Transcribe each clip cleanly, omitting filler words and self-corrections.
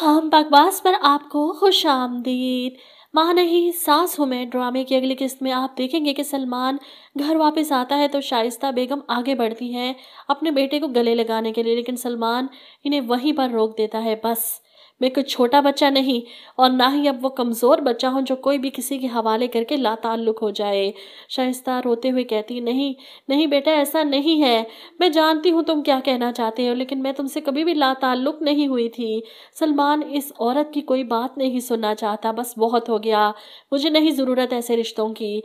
ہم بکواس پر آپ کو خوش آمدید۔ ماں نہیں ساس ہوں میں ڈرامے کی اگلی قسط میں آپ دیکھیں گے کہ سلمان گھر واپس آتا ہے تو شائستہ بیگم آگے بڑھتی ہیں اپنے بیٹے کو گلے لگانے کے لیے، لیکن سلمان انہیں وہیں پر روک دیتا ہے۔ بس میں کوئی چھوٹا بچہ نہیں اور نہ ہی اب وہ کمزور بچہ ہوں جو کوئی بھی کسی کے حوالے کر کے لا تعلق ہو جائے۔ شائستہ روتے ہوئے کہتی، نہیں نہیں بیٹا، ایسا نہیں ہے، میں جانتی ہوں تم کیا کہنا چاہتے ہو، لیکن میں تم سے کبھی بھی لا تعلق نہیں ہوئی تھی۔ سلمان اس عورت کی کوئی بات نہیں سننا چاہتا، بس بہت ہو گیا، مجھے نہیں ضرورت ایسے رشتوں کی۔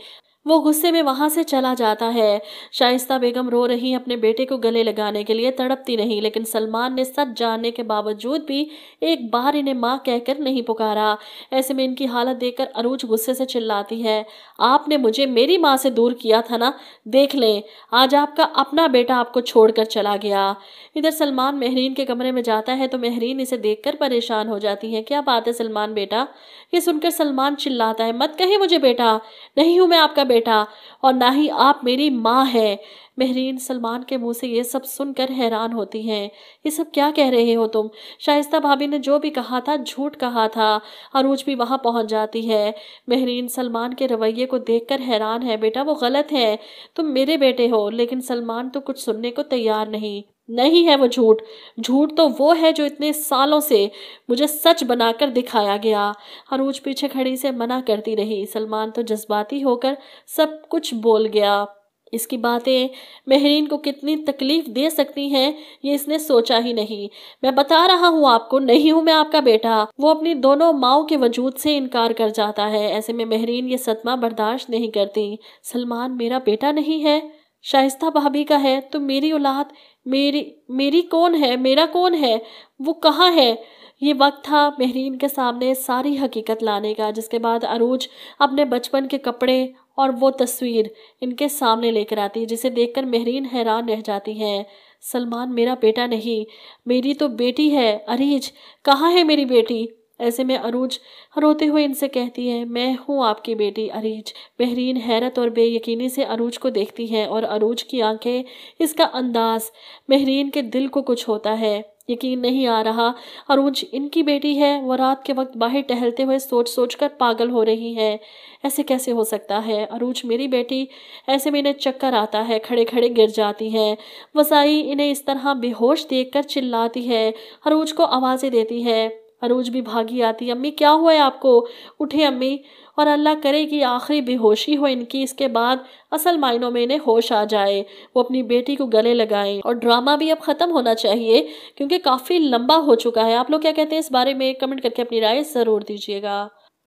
وہ غصے میں وہاں سے چلا جاتا ہے۔ شائستہ بیگم رو رہی اپنے بیٹے کو گلے لگانے کے لیے، تڑپتی نہیں، لیکن سلمان نے سچ جاننے کے باوجود بھی ایک بار انہیں ماں کہہ کر نہیں پکارا۔ ایسے میں ان کی حالت دیکھ کر عروج غصے سے چلاتی ہے، آپ نے مجھے میری ماں سے دور کیا تھا نا، دیکھ لیں آج آپ کا اپنا بیٹا آپ کو چھوڑ کر چلا گیا۔ ادھر سلمان مہرین کے کمرے میں جاتا ہے تو مہرین اسے دیکھ کر پریشان ہو جاتی ہے، کیا بات ہے سلمان بیٹا؟ یہ سن کر سلمان چلاتا ہے، مت کہیں مجھے بیٹا، نہیں ہوں میں آپ کا بیٹا اور نہ ہی آپ میری ماں ہے۔ مہرین سلمان کے منہ سے یہ سب سن کر حیران ہوتی ہیں، یہ سب کیا کہہ رہے ہو تم؟ شائستہ بھابی نے جو بھی کہا تھا جھوٹ کہا تھا۔ عروج بھی وہاں پہنچ جاتی ہے۔ مہرین سلمان کے رویے کو دیکھ کر حیران ہے، بیٹا وہ غلط ہے، تم میرے بیٹے ہو، لیکن سلمان تو کچھ سننے کو تیار نہیں۔ نہیں ہے وہ جھوٹ، جھوٹ تو وہ ہے جو اتنے سالوں سے مجھے سچ بنا کر دکھایا گیا۔ عروج پیچھے کھڑی سے منع کرتی رہی، سلمان تو جذباتی ہو کر سب کچھ بول گیا۔ اس کی باتیں مہرین کو کتنی تکلیف دے سکتی ہیں یہ اس نے سوچا ہی نہیں۔ میں بتا رہا ہوں آپ کو، نہیں ہوں میں آپ کا بیٹا۔ وہ اپنی دونوں ماؤں کے وجود سے انکار کر جاتا ہے۔ ایسے میں مہرین یہ صدمہ برداشت نہیں کرتی۔ سلمان میرا بیٹا نہیں ہے، شائستہ بھابی کا ہے، تو میری اولاد میری کون ہے، میرا کون ہے، وہ کہاں ہے؟ یہ وقت تھا مہرین کے سامنے ساری حقیقت لانے کا، جس کے بعد عروج اپنے بچپن کے کپڑے اور وہ تصویر ان کے سامنے لے کر آتی ہے، جسے دیکھ کر مہرین حیران رہ جاتی ہے۔ سلمان میرا بیٹا نہیں، میری تو بیٹی ہے، اریج کہاں ہے میری بیٹی؟ ایسے میں عروج روتے ہوئے ان سے کہتی ہے، میں ہوں آپ کی بیٹی اریج۔ مہرین حیرت اور بے یقینی سے عروج کو دیکھتی ہے اور عروج کی آنکھیں، اس کا انداز، مہرین کے دل کو کچھ ہوتا ہے، یقین نہیں آ رہا عروج ان کی بیٹی ہے۔ وہ رات کے وقت باہر ٹہلتے ہوئے سوچ سوچ کر پاگل ہو رہی ہے، ایسے کیسے ہو سکتا ہے عروج میری بیٹی؟ ایسے میں انہیں چکر آتا ہے، کھڑے کھڑے گر جاتی ہیں۔ وسائی انہیں اس طرح بے ہوش دیکھ کر چلاتی ہے، عروج کو آوازیں دیتی ہے۔ عروج بھی بھاگی آتی، امی کیا ہوا ہے آپ کو؟ اٹھے امی، اور اللہ کرے کہ آخری بے ہوشی ہو ان کی، اس کے بعد اصل معنوں میں انہیں ہوش آ جائے، وہ اپنی بیٹی کو گلے لگائیں۔ اور ڈرامہ بھی اب ختم ہونا چاہیے کیونکہ کافی لمبا ہو چکا ہے۔ آپ لوگ کیا کہتے ہیں اس بارے میں؟ کمنٹ کر کے اپنی رائے ضرور دیجیے گا۔